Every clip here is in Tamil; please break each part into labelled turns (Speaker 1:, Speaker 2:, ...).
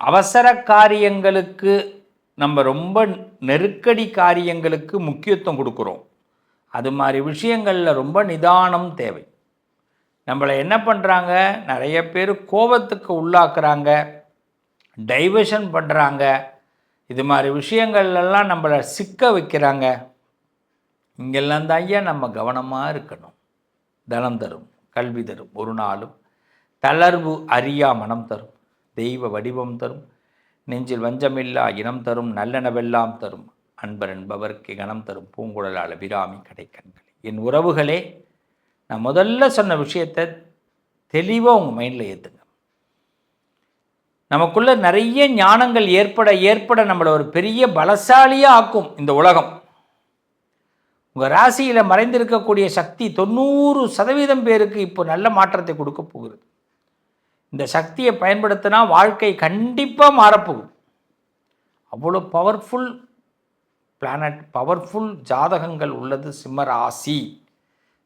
Speaker 1: அவசர காரியங்களுக்கு நம்ம ரொம்ப நெருக்கடி காரியங்களுக்கு முக்கியத்துவம் கொடுக்குறோம். அது மாதிரி விஷயங்களில் ரொம்ப நிதானம் தேவை. நம்மளை என்ன பண்ணுறாங்க, நிறைய பேர் கோபத்துக்கு உள்ளாக்குறாங்க, டைவர்ஷன் பண்ணுறாங்க. இது மாதிரி விஷயங்கள்லாம் நம்மளை சிக்க வைக்கிறாங்க. இங்கெல்லாம் தான் ஐயா நம்ம கவனமாக இருக்கணும். தனம் தரும், கல்வி தரும், ஒரு நாளும் தளர்வு அறியா மனம் தரும், தெய்வ வடிவம் தரும், நெஞ்சில் வஞ்சமில்லா இனம் தரும், நல்லெனவெல்லாம் தரும், அன்பர் என்பவர்க்கு கணம் தரும், பூங்குழலால் அபிராமி கடைக்கண்கள். என் உறவுகளே, நான் முதல்ல சொன்ன விஷயத்தை தெளிவாக உங்கள் மைண்டில் ஏற்றுங்க. நமக்குள்ள நிறைய ஞானங்கள் ஏற்பட நம்மளை ஒரு பெரிய பலசாலியாக ஆக்கும் இந்த உலகம். உங்கள் ராசியில் மறைந்திருக்கக்கூடிய சக்தி 90% பேருக்கு இப்போ நல்ல மாற்றத்தை கொடுக்க போகிறது. இந்த சக்தியை பயன்படுத்தினா வாழ்க்கை கண்டிப்பாக மாறப்போகுது. அவ்வளோ பவர்ஃபுல் பிளானட், பவர்ஃபுல் ஜாதகங்கள் உள்ளது சிம்ம ராசி.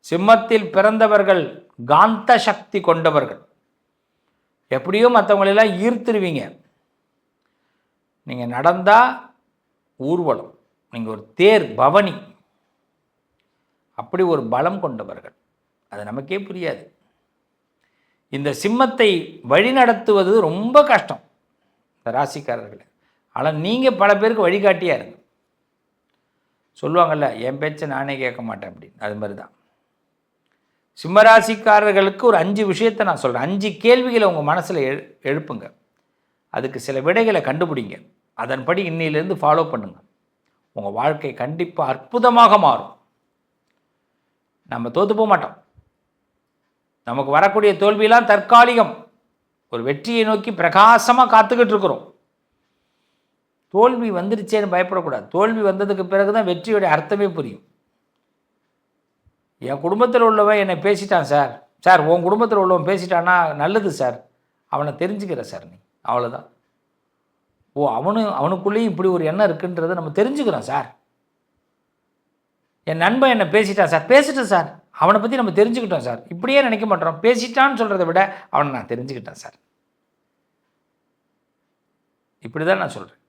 Speaker 1: சிம்மத்தில் பிறந்தவர்கள் காந்த சக்தி கொண்டவர்கள். எப்படியோ மற்றவங்களெல்லாம் ஈர்த்துருவீங்க. நீங்கள் நடந்தால் ஊர்வலம், நீங்கள் ஒரு தேர் பவனி, அப்படி ஒரு பலம் கொண்டவர்கள். அது நமக்கே புரியாது. இந்த சிம்மத்தை வழிநடத்துவது ரொம்ப கஷ்டம் இந்த ராசிக்காரர்களை. ஆனால் நீங்கள் பல பேருக்கு வழிகாட்டியாக இருங்க. சொல்லுவாங்கள்ல, என் பேச்சை நானே கேட்க மாட்டேன் அப்படின்னு. அது மாதிரி தான் சிம்மராசிக்காரர்களுக்கு ஒரு 5 விஷயத்தை நான் சொல்கிறேன். 5 கேள்விகளை உங்கள் மனசில் எழுப்புங்க. அதுக்கு சில விடைகளை கண்டுபிடிங்க. அதன்படி இன்னிலேருந்து ஃபாலோ பண்ணுங்கள். உங்கள் வாழ்க்கை கண்டிப்பாக அற்புதமாக மாறும். நம்ம தோற்று போக மாட்டோம். நமக்கு வரக்கூடிய தோல்வியெல்லாம் தற்காலிகம். ஒரு வெற்றியை நோக்கி பிரகாசமாக காத்துக்கிட்டு இருக்கிறோம். தோல்வி வந்துருச்சேன்னு பயப்படக்கூடாது. தோல்வி வந்ததுக்கு பிறகு தான் வெற்றியோடைய அர்த்தமே புரியும். என் குடும்பத்தில் உள்ளவன் என்னை பேசிட்டான் சார். சார், உன் குடும்பத்தில் உள்ளவன் பேசிட்டான்னா நல்லது சார், அவனை தெரிஞ்சுக்கிற சார் நீ, அவ்வளோதான். ஓ, அவனுக்குள்ளேயும் இப்படி ஒரு எண்ணம் இருக்குன்றதை நம்ம தெரிஞ்சுக்கிறோம் சார். என் நண்பன் என்னை பேசிட்டான் சார், பேசிட்டேன் சார், அவனை பற்றி நம்ம தெரிஞ்சுக்கிட்டோம் சார். இப்படியே நினைக்க மாட்டோம். பேசிட்டான்னு சொல்கிறத விட அவனை நான் தெரிஞ்சுக்கிட்டேன் சார். இப்படி தான் நான் சொல்கிறேன்.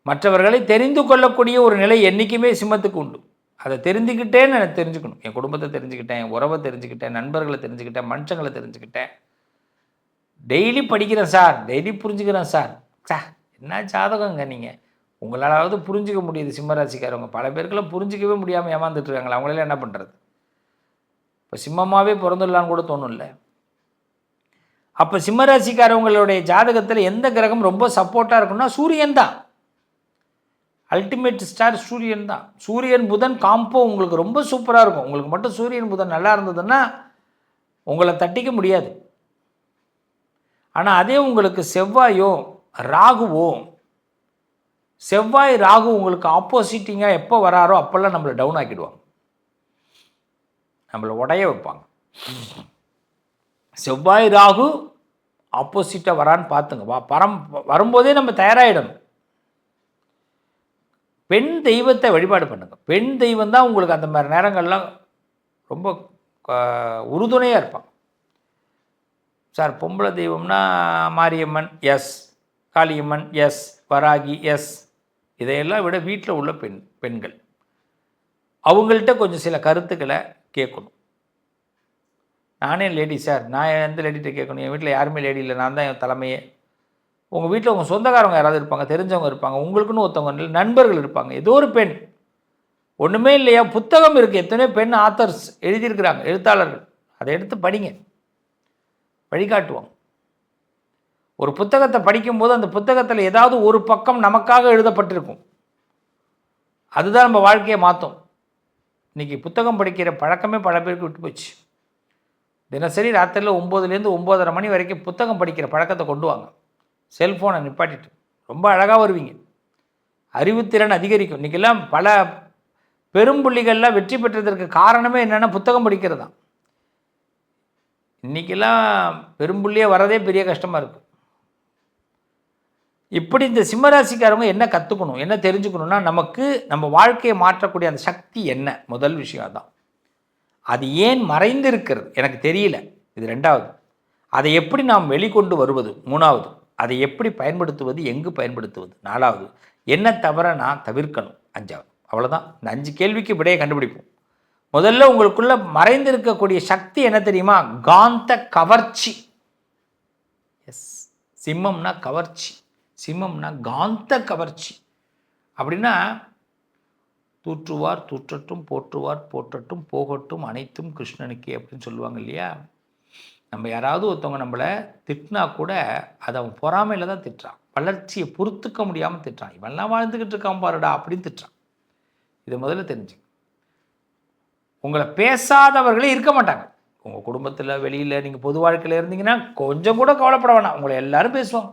Speaker 1: மற்றவர்களை தெரிந்து கொள்ளக்கூடிய ஒரு நிலை என்றைக்குமே சிம்மத்துக்கு உண்டு. அதை தெரிஞ்சுக்கிட்டேன்னு எனக்கு தெரிஞ்சுக்கணும். என் குடும்பத்தை தெரிஞ்சுக்கிட்டேன், என் உறவை தெரிஞ்சுக்கிட்டேன், நண்பர்களை தெரிஞ்சுக்கிட்டேன், மனுஷங்களை தெரிஞ்சுக்கிட்டேன். டெய்லி படிக்கிறேன் சார், டெய்லி புரிஞ்சுக்கிறேன் சார். சார், என்ன ஜாதகங்க நீங்கள், உங்களாலாவது புரிஞ்சிக்க முடியுது. சிம்மராசிக்காரவங்க பல பேருக்கெல்லாம் புரிஞ்சிக்கவே முடியாமல் ஏமாந்துட்டு இருக்காங்களா, அவங்களெல்லாம் என்ன பண்ணுறது? இப்போ சிம்மமாகவே பிறந்துடலான்னு கூட தோணும்ல. அப்போ சிம்மராசிக்காரவங்களுடைய ஜாதகத்தில் எந்த கிரகம் ரொம்ப சப்போர்ட்டாக இருக்குன்னா சூரியன் தான். அல்டிமேட் ஸ்டார் சூரியன் தான். சூரியன் புதன் காம்போ உங்களுக்கு ரொம்ப சூப்பராக இருக்கும். உங்களுக்கு மட்டும் சூரியன் புதன் நல்லா இருந்ததுன்னா உங்களை தட்டிக்க முடியாது. ஆனால் அதே உங்களுக்கு செவ்வாயோ ராகுவோ, செவ்வாய் ராகு உங்களுக்கு ஆப்போசிட்டிங்காக எப்போ வராரோ அப்போல்லாம் நம்மளை டவுன் ஆக்கிடுவாங்க, நம்மளை உடைய வைப்பாங்க. செவ்வாய் ராகு ஆப்போசிட்டாக வரான்னு பார்த்துங்க. வரும்போதே நம்ம தயாராகிடணும். பெண் தெய்வத்தை வழிபாடு பண்ணுங்க. பெண் தெய்வம் தான் உங்களுக்கு அந்த மாதிரி நேரங்கள்லாம் ரொம்ப உறுதுணையாக இருப்பாங்க. சார், பொம்பளை தெய்வம்னா Mariamman yes, Kaliamman yes, Varahi yes. இதையெல்லாம் விட வீட்டில் உள்ள பெண்கள் அவங்கள்ட்ட கொஞ்சம் சில கருத்துக்களை கேட்கணும். நானே லேடி சார், நான் எந்த லேடிகிட்ட கேட்கணும்? என் வீட்டில் யாருமே லேடி இல்லை, நான் தான் என் தலைமையே. உங்கள் வீட்டில் உங்கள் சொந்தக்காரங்க யாராவது இருப்பாங்க, தெரிஞ்சவங்க இருப்பாங்க, உங்களுக்குன்னு ஒருத்தவங்க நண்பர்கள் இருப்பாங்க. ஏதோ ஒரு பெண், ஒன்றுமே இல்லையா, புத்தகம் இருக்குது, எத்தனையோ பெண் ஆத்தர்ஸ் எழுதியிருக்கிறாங்க, எழுத்தாளர்கள். அதை எடுத்து படிங்க, வழிகாட்டுவோம். ஒரு புத்தகத்தை படிக்கும்போது அந்த புத்தகத்தில் ஏதாவது ஒரு பக்கம் நமக்காக எழுதப்பட்டிருக்கும். அதுதான் நம்ம வாழ்க்கையை மாற்றும். இன்றைக்கி புத்தகம் படிக்கிற பழக்கமே பல பேருக்கு விட்டு போச்சு. தினசரி ராத்திரியில் 9லேருந்து 9:30 மணி வரைக்கும் புத்தகம் படிக்கிற பழக்கத்தை கொண்டு வாங்க. செல்ஃபோனை நிப்பாட்டிட்டு ரொம்ப அழகாக வருவீங்க. அறிவுத்திறன் அதிகரிக்கும். இன்றைக்கெல்லாம் பல பெரும்புள்ளிகள்லாம் வெற்றி பெற்றதற்கு காரணமே என்னென்னா புத்தகம் படிக்கிறது தான். இன்றைக்கெல்லாம் பெரும்புள்ளியே வரதே பெரிய கஷ்டமாக இருக்குது. இப்படி இந்த சிம்மராசிக்காரவங்க என்ன கற்றுக்கணும், என்ன தெரிஞ்சுக்கணுன்னா, நமக்கு நம்ம வாழ்க்கையை மாற்றக்கூடிய அந்த சக்தி என்ன, முதல் விஷயம் அதான். அது ஏன் மறைந்து இருக்கிறது எனக்கு தெரியல, இது 2வது. அதை எப்படி நாம் வெளிக்கொண்டு வருவது 3வது. அதை எப்படி பயன்படுத்துவது, எங்கு பயன்படுத்துவது? 4வது, என்ன தவற நான் தவிர்க்கணும்? 5வது. அவ்வளோதான். இந்த 5 கேள்விக்கு விடையை கண்டுபிடிப்போம். முதல்ல உங்களுக்குள்ள மறைந்திருக்கக்கூடிய சக்தி என்ன தெரியுமா? காந்த கவர்ச்சி. எஸ், சிம்மம்னா கவர்ச்சி, சிம்மம்னா காந்த கவர்ச்சி. அப்படின்னா தூற்றுவார் தூற்றட்டும், போற்றுவார் போற்றட்டும், போகட்டும் அனைத்தும் கிருஷ்ணனுக்கே அப்படின்னு சொல்லுவாங்க இல்லையா? நம்ம யாராவது ஒருத்தவங்க நம்மளை திட்டினா கூட அதை அவன் பொறாமையில் தான் திட்டுறான், வளர்ச்சியை பொறுத்துக்க முடியாமல் திட்டுறான். இவெல்லாம் வாழ்ந்துக்கிட்டு இருக்கான் பாருடா அப்படின்னு திட்டுறான். இதை முதல்ல தெரிஞ்சு. உங்களை பேசாதவர்களே இருக்க மாட்டாங்க. உங்கள் குடும்பத்தில், வெளியில், நீங்கள் பொது வாழ்க்கையில் இருந்தீங்கன்னா கொஞ்சம் கூட கவலைப்பட வேணாம், உங்களை எல்லாரும் பேசுவாங்க.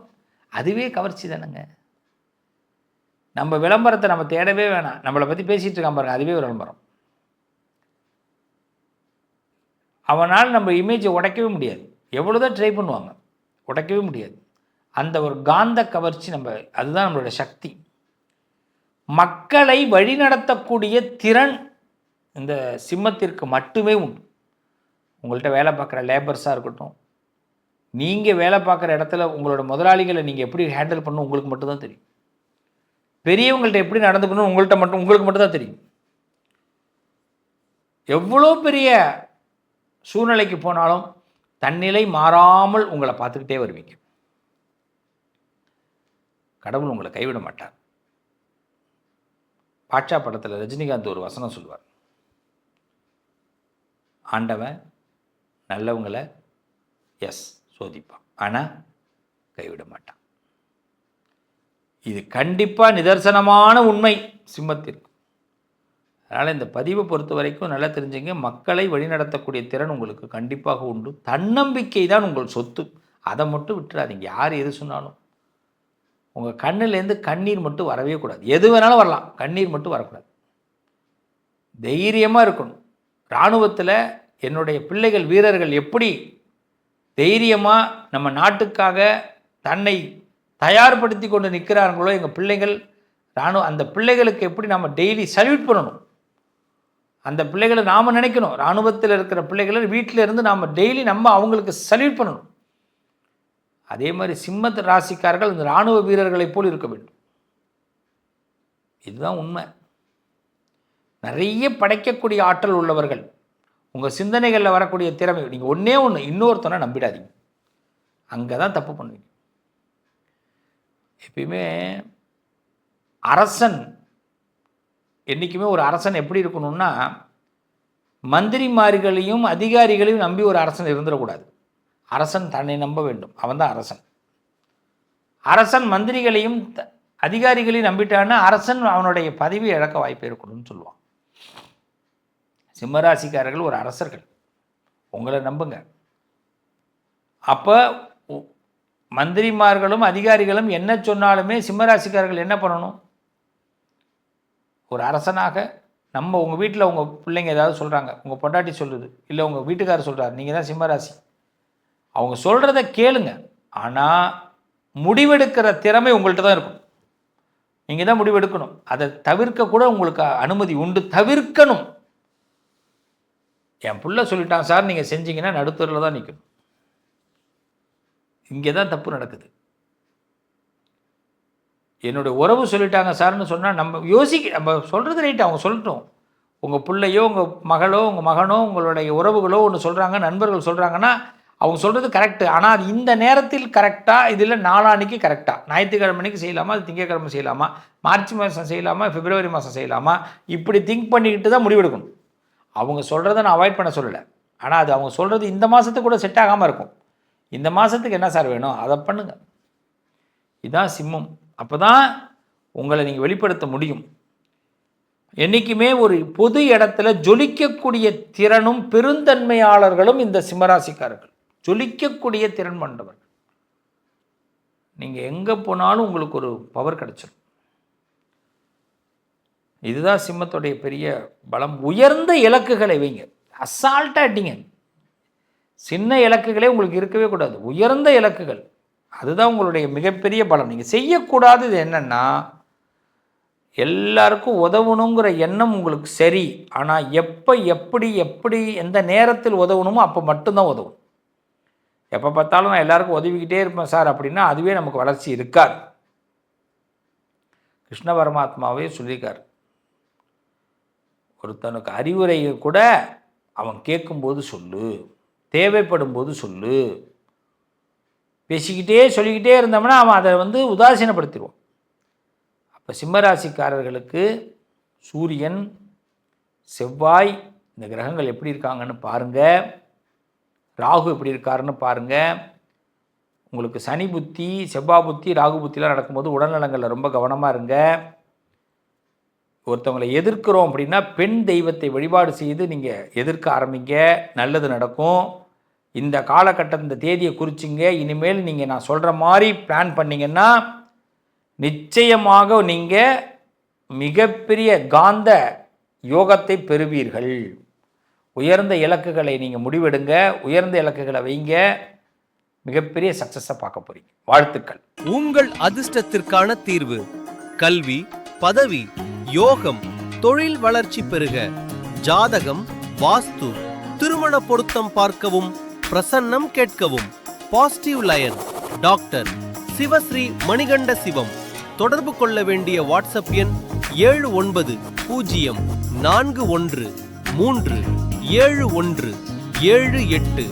Speaker 1: அதுவே கவர்ச்சி தானேங்க. நம்ம விளம்பரத்தை நம்ம தேடவே வேணாம், நம்மளை பற்றி பேசிகிட்டு இருக்கான் பாருங்க, அதுவே விளம்பரம். அவனால் நம்ம இமேஜை உடைக்கவே முடியாது. எவ்வளோதான் ட்ரை பண்ணுவாங்க, உடைக்கவே முடியாது. அந்த ஒரு காந்த கவர்ச்சி அதுதான் நம்மளோட சக்தி. மக்களை வழிநடத்தக்கூடிய திறன் இந்த சிம்மத்திற்கு மட்டுமே உண்டு. உங்கள்கிட்ட வேலை பார்க்குற லேபர்ஸாக இருக்கட்டும், நீங்கள் வேலை பார்க்குற இடத்துல உங்களோட முதலாளிகளை நீங்கள் எப்படி ஹேண்டில் பண்ணணும் உங்களுக்கு மட்டும்தான் தெரியும். பெரியவங்கள்ட்ட எப்படி நடந்துக்கணும் உங்களுக்கு மட்டும்தான் தெரியும். எவ்வளோ பெரிய சூழ்நிலைக்கு போனாலும் தன்னிலை மாறாமல் உங்களை பார்த்துக்கிட்டே வருவீங்க. கடவுள் உங்களை கைவிட மாட்டார். பாட்சா படத்தில் ரஜினிகாந்த் ஒரு வசனம் சொல்வார், ஆண்டவன் நல்லவங்களை சோதிப்பான், ஆனால் கைவிட மாட்டான். இது கண்டிப்பாக நிதர்சனமான உண்மை சிம்மத்திற்கு. அதனால் இந்த பதிவை பொறுத்த வரைக்கும் நல்லா தெரிஞ்சுங்க, மக்களை வழிநடத்தக்கூடிய திறன் உங்களுக்கு கண்டிப்பாக உண்டு. தன்னம்பிக்கை தான் உங்கள் சொத்து, அதை மட்டும் விட்டுறாதீங்க. யார் எது சொன்னாலும் உங்கள் கண்ணிலேருந்து கண்ணீர் மட்டும் வரவே கூடாது. எது வேணாலும் வரலாம், கண்ணீர் மட்டும் வரக்கூடாது. தைரியமாக இருக்கணும். இராணுவத்தில் என்னுடைய பிள்ளைகள், வீரர்கள் எப்படி தைரியமாக நம்ம நாட்டுக்காக தன்னை தயார்படுத்தி கொண்டு நிற்கிறார்களோ, எங்கள் பிள்ளைகள் அந்த பிள்ளைகளுக்கு எப்படி நம்ம டெய்லி சல்யூட் பண்ணணும். அந்த பிள்ளைகளை நாம் நினைக்கணும், இராணுவத்தில் இருக்கிற பிள்ளைகளை வீட்டில் இருந்து நாம் டெய்லி அவங்களுக்கு சல்யூட் பண்ணணும். அதே மாதிரி சிம்மத்து ராசிக்காரர்கள் இந்த இராணுவ வீரர்களைப் போல் இருக்க வேண்டும். இதுதான் உண்மை. நிறைய படைக்கக்கூடிய ஆற்றல் உள்ளவர்கள், உங்கள் சிந்தனைகளில் வரக்கூடிய திறமை. நீங்கள் ஒன்றே ஒன்று, இன்னொருத்தனை நம்பிடாதீங்க, அங்கே தான் தப்பு பண்ணுவீங்க. எப்பயுமே அரசன், என்றைக்குமே ஒரு அரசன் எப்படி இருக்கணும்னா, மந்திரிமார்களையும் அதிகாரிகளையும் நம்பி ஒரு அரசன் இருந்துடக்கூடாது. அரசன் தன்னை நம்ப வேண்டும், அவன் தான் அரசன். அரசன் மந்திரிகளையும் அதிகாரிகளையும் நம்பிட்டான்னா அரசன் அவனுடைய பதவியை இழக்க வாய்ப்பு இருக்கணும்னு சொல்லுவான். சிம்மராசிக்காரர்கள் ஒரு அரசர்கள், உங்களை நம்புங்க. அப்போ மந்திரிமார்களும் அதிகாரிகளும் என்ன சொன்னாலுமே சிம்மராசிக்காரர்கள் என்ன பண்ணணும்? ஒரு அரசனாக உங்கள் வீட்டில் உங்கள் பிள்ளைங்க ஏதாவது சொல்கிறாங்க, உங்கள் பொண்டாட்டி சொல்லுது, இல்லை உங்கள் வீட்டுக்காரர் சொல்கிறார், நீங்கள் தான் சிம்மராசி, அவங்க சொல்கிறத கேளுங்க. ஆனால் முடிவெடுக்கிற திறமை உங்கள்கிட்ட தான் இருக்கும். நீங்கள் தான் முடிவெடுக்கணும். அதை தவிர்க்க கூட உங்களுக்கு அனுமதி உண்டு, தவிர்க்கணும். என் புள்ள சொல்லிட்டான் சார், நீங்கள் செஞ்சீங்கன்னா நடுத்தரில் தான் நிற்கணும். இங்கே தான் தப்பு நடக்குது. என்னுடைய உறவு சொல்லிட்டாங்க சார்னு சொன்னால் நம்ம சொல்கிறது ரைட்டு, அவங்க சொல்லட்டும். உங்கள் பிள்ளையோ, உங்கள் மகளோ, உங்கள் மகனோ, உங்களுடைய உறவுகளோ ஒன்று சொல்கிறாங்க, நண்பர்கள் சொல்கிறாங்கன்னா அவங்க சொல்கிறது கரெக்டு. ஆனால் அது இந்த நேரத்தில் கரெக்டாக, இதில் நாளான்னைக்கு கரெக்டாக, ஞாயிற்றுக்கிழமைக்கு செய்யலாமா, அது திங்கக்கிழமை செய்யலாமா, மார்ச் மாதம் செய்யலாமா, பிப்ரவரி மாதம் செய்யலாமா, இப்படி திங்க் பண்ணிக்கிட்டு தான் முடிவெடுக்கணும். அவங்க சொல்கிறத நான் அவாய்ட் பண்ண சொல்லலை, ஆனால் அது அவங்க சொல்கிறது இந்த மாதத்துக்கு கூட செட் ஆகாமல் இருக்கும். இந்த மாதத்துக்கு என்ன சார் வேணும், அதை பண்ணுங்கள். இதுதான் சிம்மம். அப்போ தான் உங்களை நீங்கள் வெளிப்படுத்த முடியும். என்றைக்குமே ஒரு பொது இடத்துல ஜொலிக்கக்கூடிய திறனும் பெருந்தன்மையாளர்களும் இந்த சிம்மராசிக்காரர்கள், ஜொலிக்கக்கூடிய திறன் கொண்டவர்கள். நீங்கள் எங்கே போனாலும் உங்களுக்கு ஒரு பவர் கிடச்சிடும். இதுதான் சிம்மத்துடைய பெரிய பலம். உயர்ந்த இலக்குகளை வைங்க, அசால்ட்டாக அடிங்க. சின்ன இலக்குகளே உங்களுக்கு இருக்கவே கூடாது, உயர்ந்த இலக்குகள், அதுதான் உங்களுடைய மிகப்பெரிய பலம். நீங்கள் செய்யக்கூடாது இது என்னென்னா, எல்லாருக்கும் உதவணுங்கிற எண்ணம் உங்களுக்கு சரி, ஆனால் எப்போ எப்படி எந்த நேரத்தில் உதவணுமோ அப்போ மட்டும்தான் உதவும். எப்போ பார்த்தாலும் நான் எல்லாருக்கும் உதவிக்கிட்டே இருப்பேன் சார் அப்படின்னா அதுவே நமக்கு வளர்ச்சி இருக்காது. கிருஷ்ண பரமாத்மாவே சொல்லியிருக்கார், ஒருத்தனுக்கு அறிவுரையை கூட அவன் கேட்கும்போது சொல்லு, தேவைப்படும் போது சொல்லு. பேசிக்கிட்டே சொல்லிக்கிட்டே இருந்தோம்னா அவன் அதை உதாசீனப்படுத்திடுவான். அப்போ சிம்மராசிக்காரர்களுக்கு சூரியன், செவ்வாய், இந்த கிரகங்கள் எப்படி இருக்காங்கன்னு பாருங்கள். ராகு எப்படி இருக்காருன்னு பாருங்கள். உங்களுக்கு சனி புத்தி, செவ்வாய் புத்தி, ராகு புத்திலாம் நடக்கும்போது உடல்நலங்களில் ரொம்ப கவனமாக இருங்க. ஒருத்தவங்களை எதிர்க்கிறோம் அப்படின்னா பெண் தெய்வத்தை வழிபாடு செய்து நீங்கள் எதிர்க்க ஆரம்பிங்க, நல்லது நடக்கும். இந்த காலகட்டம், இந்த தேதியை குறிச்சிங்க. இனிமேல் நீங்கள் நான் சொல்கிற மாதிரி பிளான் பண்ணிங்கன்னா நிச்சயமாக நீங்கள் மிகப்பெரிய காந்த யோகத்தை பெறுவீர்கள். உயர்ந்த இலக்குகளை நீங்கள் முடிவெடுங்க, உயர்ந்த இலக்குகளை வைங்க, மிகப்பெரிய சக்ஸஸை பார்க்க போறீங்க. வாழ்த்துக்கள்.
Speaker 2: உங்கள் அதிர்ஷ்டத்திற்கான தீர்வு கல்வி, பதவி, யோகம், தொழில் வளர்ச்சி பெருக, ஜாதகம், வாஸ்து, திருமண பொருத்தம் பார்க்கவும், பிரசன்னம் கேட்கவும். Positive lion doctor Sivasri Manikanda Sivam. தொடர்பு கொள்ள வேண்டிய வாட்ஸ்அப் எண் 7904137178.